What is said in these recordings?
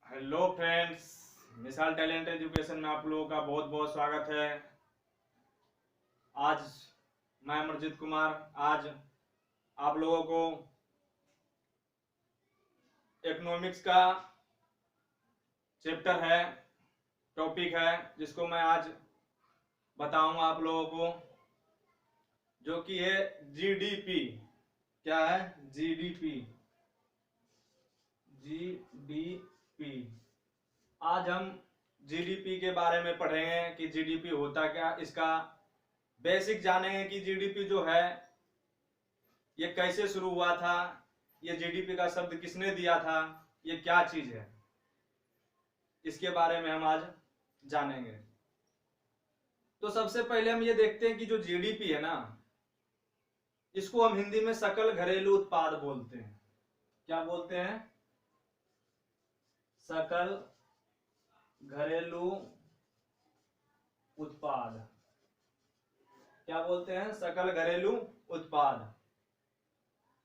Hello friends, मिसाल talent education में आप लोगों का बहुत बहुत स्वागत है। आज मैं अमरजीत कुमार आज आप लोगों को इकोनॉमिक्स का चैप्टर है, टॉपिक है, जिसको मैं आज बताऊंगा आप लोगों को, जो कि है जीडीपी। क्या है? जीडीपी। जीडीपी। आज हम जीडीपी के बारे में पढ़ेंगे कि जीडीपी होता क्या, इसका बेसिक जानेंगे कि जीडीपी जो है ये कैसे शुरू हुआ था, ये जीडीपी का शब्द किसने दिया था, ये क्या चीज है, इसके बारे में हम आज जानेंगे। तो सबसे पहले हम ये देखते हैं कि जो जीडीपी है ना, इसको हम हिंदी में सकल घरेलू उत्पाद बोलते हैं। क्या बोलते हैं? सकल घरेलू उत्पाद। क्या बोलते हैं? सकल घरेलू उत्पाद।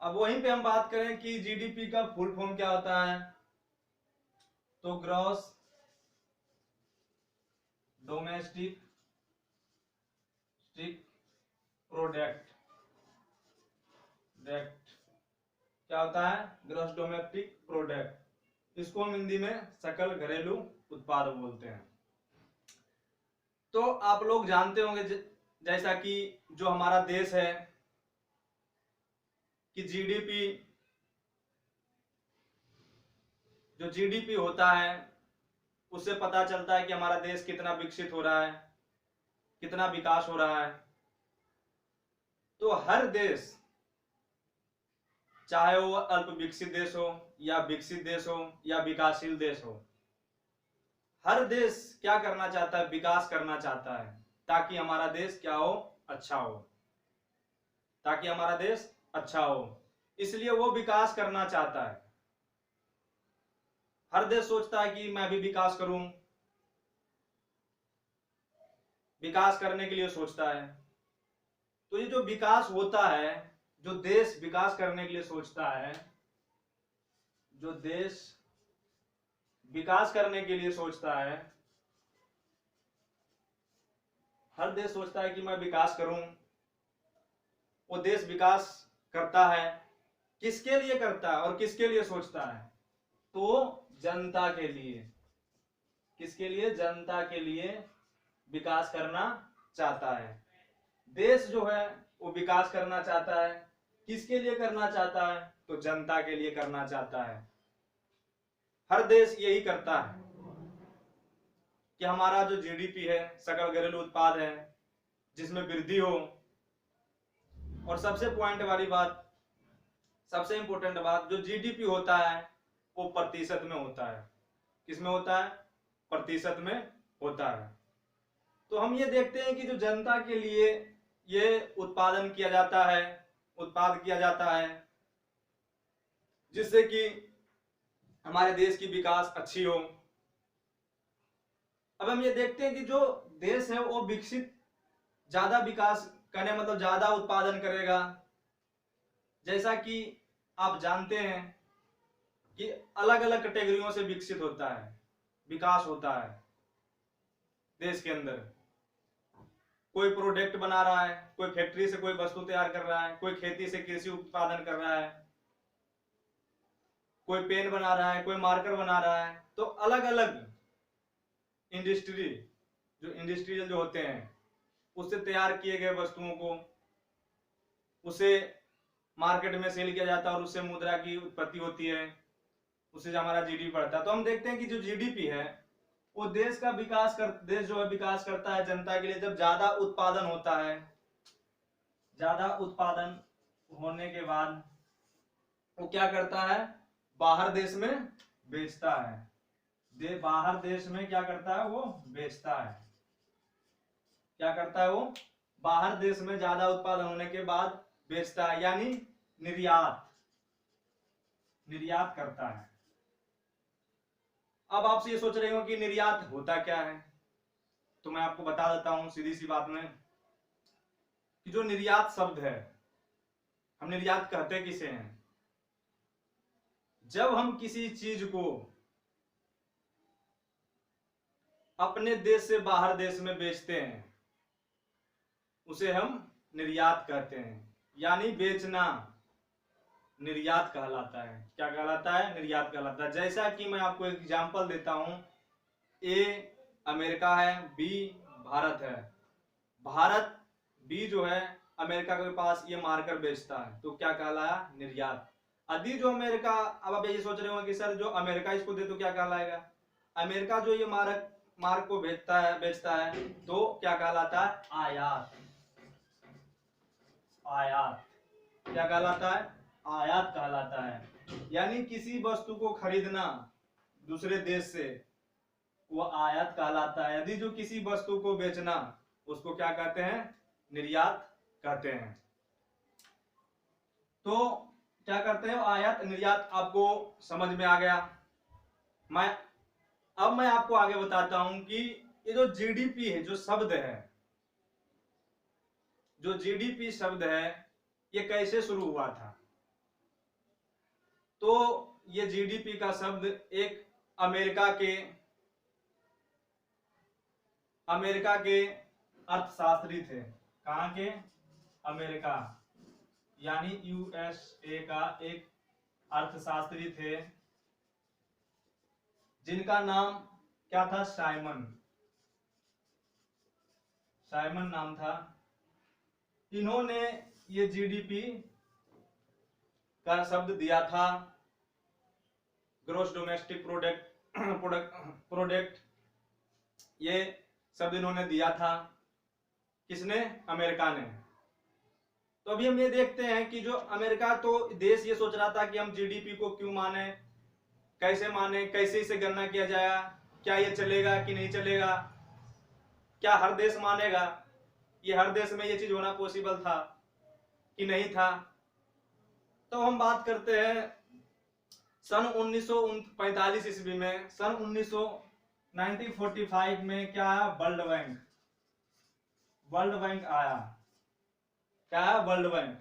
अब वहीं पे हम बात करें कि जीडीपी का फुल फॉर्म क्या होता है, तो ग्रॉस डोमेस्टिक प्रोडक्ट। क्या होता है? Gross domestic product. इसको हम हिंदी में सकल घरेलू उत्पाद बोलते हैं। तो आप लोग जानते होंगे जैसा कि जो हमारा देश है कि जीडीपी होता है, उससे पता चलता है कि हमारा देश कितना विकसित हो रहा है, कितना विकास हो रहा है। तो हर देश, चाहे वो अल्प विकसित देश हो या विकसित देश हो या विकासशील देश हो, हर देश क्या करना चाहता है? विकास करना चाहता है, ताकि हमारा देश क्या हो? अच्छा हो। ताकि हमारा देश अच्छा हो, इसलिए वो विकास करना चाहता है। हर देश सोचता है कि मैं भी विकास करूं, विकास करने के लिए सोचता है। तो ये जो विकास होता है, जो देश विकास करने के लिए सोचता है, जो देश विकास करने के लिए सोचता है, हर देश सोचता है कि मैं विकास करूं। वो देश विकास करता है, किसके लिए करता है और किसके लिए सोचता है? तो जनता के लिए। किसके लिए? जनता के लिए विकास करना चाहता है। देश जो है वो विकास करना चाहता है, किसके लिए करना चाहता है? तो जनता के लिए करना चाहता है। हर देश यही करता है कि हमारा जो जीडीपी है, सकल घरेलू उत्पाद है, जिसमें वृद्धि हो। और सबसे पॉइंट वाली बात, सबसे इंपॉर्टेंट बात, जो जीडीपी होता है वो प्रतिशत में होता है। किसमें होता है? प्रतिशत में होता है। तो हम ये देखते हैं कि जो जनता के लिए ये उत्पादन किया जाता है, उत्पाद किया जाता है, जिससे कि हमारे देश की विकास अच्छी हो। अब हम ये देखते हैं कि जो देश है वो विकसित, ज्यादा विकास करने मतलब ज्यादा उत्पादन करेगा। जैसा कि आप जानते हैं कि अलग अलग कैटेगरियों से विकसित होता है, विकास होता है देश के अंदर। कोई प्रोडक्ट बना रहा है, कोई फैक्ट्री से कोई वस्तु तैयार कर रहा है, कोई खेती से कृषि उत्पादन कर रहा है, कोई पेन बना रहा है, कोई मार्कर बना रहा है। तो अलग अलग इंडस्ट्री, जो इंडस्ट्रियल जो होते हैं, उससे तैयार किए गए वस्तुओं को उसे मार्केट में सेल किया जाता है और उससे मुद्रा की उत्पत्ति होती है, उससे हमारा जीडीपी बढ़ता है। तो हम देखते हैं कि जो जीडीपी है वो देश का विकास कर, देश जो है विकास करता है जनता के लिए। जब ज्यादा उत्पादन होता है, ज्यादा उत्पादन होने के बाद वो क्या करता है? बाहर देश में बेचता है। बाहर देश में क्या करता है? वो बेचता है। क्या करता है? वो बाहर देश में ज्यादा उत्पादन होने के बाद बेचता है, यानी निर्यात, निर्यात करता है। अब आपसे ये सोच रहे हो कि निर्यात होता क्या है, तो मैं आपको बता देता हूं सीधी सी बात में कि जो निर्यात शब्द है, हम निर्यात कहते किसे हैं? जब हम किसी चीज को अपने देश से बाहर देश में बेचते हैं, उसे हम निर्यात कहते हैं। यानी बेचना निर्यात कहलाता है। क्या कहलाता है? निर्यात कहलाता है। जैसा कि मैं आपको एक एग्जांपल देता हूं, ए अमेरिका है, बी भारत है। भारत बी जो है अमेरिका के पास ये मार्कर बेचता है, तो क्या कहलाया? निर्यात। यदि जो अमेरिका, अब आप ये सोच रहे हो कि सर जो अमेरिका इसको दे तो क्या कहलाएगा? अमेरिका जो ये मार्क को बेचता है तो क्या कहलाता है? आयात। आयात क्या कहलाता है? आयात कहलाता है। यानी किसी वस्तु को खरीदना दूसरे देश से, वो आयात कहलाता है। यदि जो किसी वस्तु को बेचना, उसको क्या कहते हैं? निर्यात कहते हैं। तो क्या करते हैं? आयात निर्यात आपको समझ में आ गया। अब मैं आपको आगे बताता हूं कि ये जो जीडीपी है, जो शब्द है, जो जीडीपी शब्द है, ये कैसे शुरू हुआ था? तो ये जीडीपी का शब्द एक अमेरिका के अर्थशास्त्री थे। कहां के? अमेरिका, यानी यूएसए का एक अर्थशास्त्री थे, जिनका नाम क्या था? साइमन नाम था। इन्होंने ये जीडीपी का शब्द दिया था, ग्रोस डोमेस्टिक प्रोडक्ट। ये शब्द इन्होंने दिया था। किसने? अमेरिका ने। तो अभी हम ये देखते हैं कि जो अमेरिका, तो देश ये सोच रहा था कि हम जीडीपी को क्यों माने, कैसे माने, कैसे इसे गणना किया जाएगा, क्या ये चलेगा कि नहीं चलेगा, क्या हर देश मानेगा, ये हर देश में ये चीज होना पॉसिबल था कि नहीं था। तो हम बात करते हैं सन 1945 ईस्वी में, सन 1945 में क्या आया? वर्ल्ड बैंक आया। क्या है? World bank.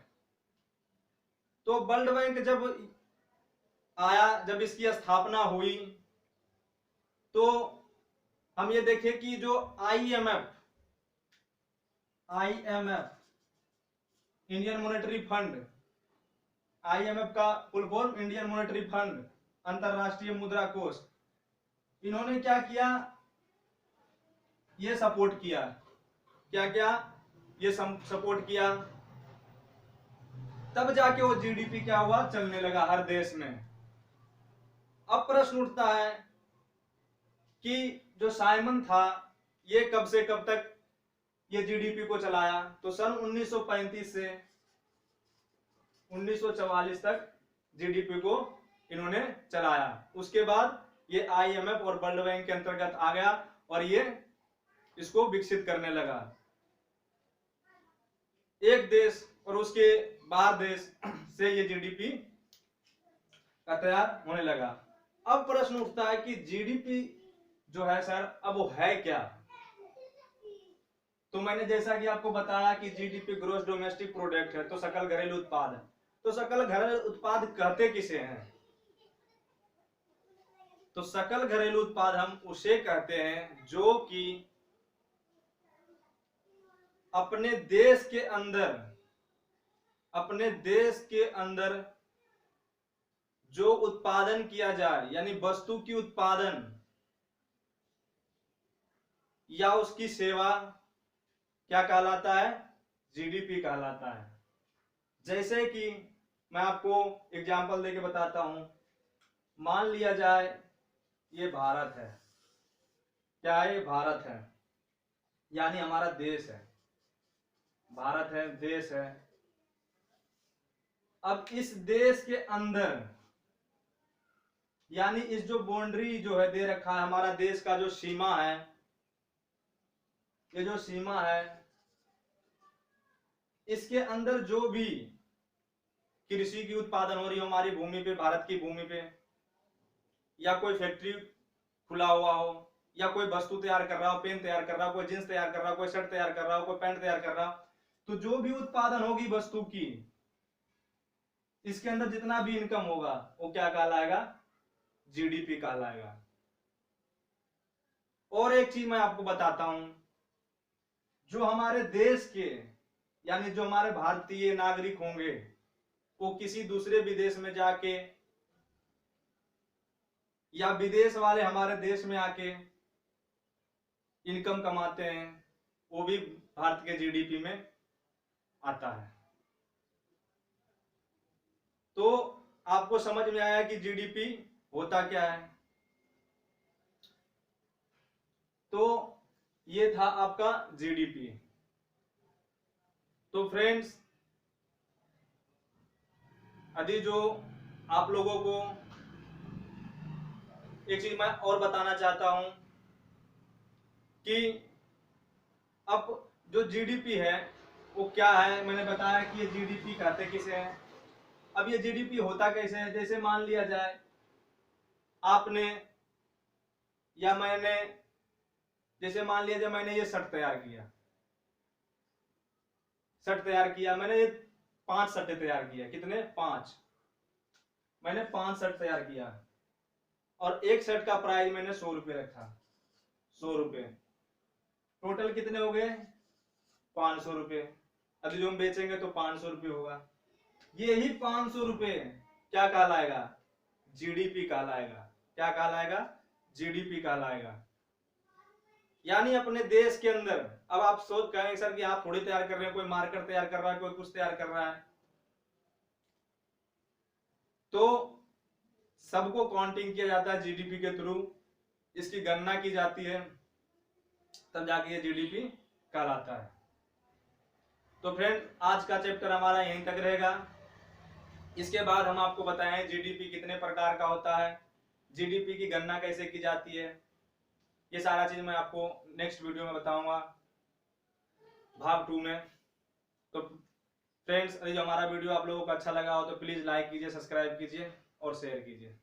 तो वर्ल्ड बैंक जब आया, जब इसकी स्थापना हुई, तो हम ये देखें कि जो IMF, Indian monetary fund, IMF का full form Indian monetary fund, अंतरराष्ट्रीय मुद्रा कोष, इन्होंने क्या किया? ये सपोर्ट किया। क्या क्या? ये सपोर्ट किया। तब जाके वो जीडीपी क्या हुआ? चलने लगा हर देश में। अब प्रश्न उठता है कि जो साइमन था, ये कब से कब तक ये जीडीपी को चलाया? तो सन 1935 से 1944 तक जीडीपी को इन्होंने चलाया। उसके बाद ये आईएमएफ और वर्ल्ड बैंक के अंतर्गत आ गया और ये इसको विकसित करने लगा। एक देश और उसके बाहर देश से ये जीडीपी का तैयार होने लगा। अब प्रश्न उठता है कि जीडीपी जो है सर, अब वो है क्या? तो मैंने जैसा कि आपको बताया कि जीडीपी ग्रोस डोमेस्टिक प्रोडक्ट है, तो सकल घरेलू उत्पाद है। तो सकल घरेलू उत्पाद कहते किसे हैं? तो सकल घरेलू उत्पाद हम उसे कहते हैं जो कि अपने देश के अंदर जो उत्पादन किया जाए, यानी वस्तु की उत्पादन या उसकी सेवा, क्या कहलाता है? जीडीपी कहलाता है। जैसे कि मैं आपको एग्जांपल देके बताता हूं। मान लिया जाए ये भारत है। क्या है? भारत है, यानी हमारा देश है। भारत है, देश है। अब इस देश के अंदर, यानी इस जो बाउंड्री जो है दे रखा है, हमारा देश का जो सीमा है, ये जो सीमा है, इसके अंदर जो भी कृषि की उत्पादन हो रही हो हमारी भूमि पे, भारत की भूमि पे, या कोई फैक्ट्री खुला हुआ हो, या कोई वस्तु तैयार कर रहा हो, पेन तैयार कर रहा हो, कोई जींस तैयार कर रहा हो, कोई शर्ट तैयार कर रहा हो, कोई पैंट तैयार कर रहा हो, तो जो भी उत्पादन होगी वस्तु की, इसके अंदर जितना भी इनकम होगा वो क्या कहलाएगा? जीडीपी कहलाएगा। और एक चीज मैं आपको बताता हूं, जो हमारे देश के यानी जो हमारे भारतीय नागरिक होंगे वो किसी दूसरे विदेश में जाके या विदेश वाले हमारे देश में आके इनकम कमाते हैं, वो भी भारत के जीडीपी में आता है। तो आपको समझ में आया कि जीडीपी होता क्या है। तो ये था आपका जीडीपी। तो फ्रेंड्स, यदि जो आप लोगों को एक चीज मैं और बताना चाहता हूं कि अब जो जीडीपी है वो क्या है। मैंने बताया कि ये जीडीपी कहते किसे हैं। अब ये जीडीपी होता कैसे है, जैसे मान लिया जाए आपने या मैंने, जैसे मान लिया जाए मैंने ये शर्ट तैयार किया, मैंने ये 5 शर्ट तैयार किया। कितने? 5। मैंने 5 शर्ट तैयार किया और एक शर्ट का प्राइस मैंने 100 रुपए रखा। 100 रुपए टोटल कितने हो गए? 500 रुपए। अभी जो हम बेचेंगे तो 500 रुपए होगा। यही 500 रुपए क्या कहलाएगा? जीडीपी कहलाएगा। क्या कहलाएगा? जीडीपी कहलाएगा। यानी अपने देश के अंदर, अब आप सोच कहेंगे सर कि आप थोड़ी तैयार कर रहे हैं, कोई मार्कर तैयार कर रहा है, कोई कुछ तैयार कर रहा है। तो सबको काउंटिंग किया जाता है जीडीपी के थ्रू, इसकी गणना की जाती है, तब जाके ये जीडीपी कहलाता है। तो फ्रेंड, आज का चैप्टर हमारा यहीं तक रहेगा। इसके बाद हम आपको बताएं जीडीपी कितने प्रकार का होता है, जीडीपी की गणना कैसे की जाती है। ये सारा चीज मैं आपको नेक्स्ट वीडियो में बताऊंगा, भाग 2 में। तो फ्रेंड्स, यदि हमारा वीडियो आप लोगों को अच्छा लगा हो तो प्लीज लाइक कीजिए, सब्सक्राइब कीजिए और शेयर कीजिए।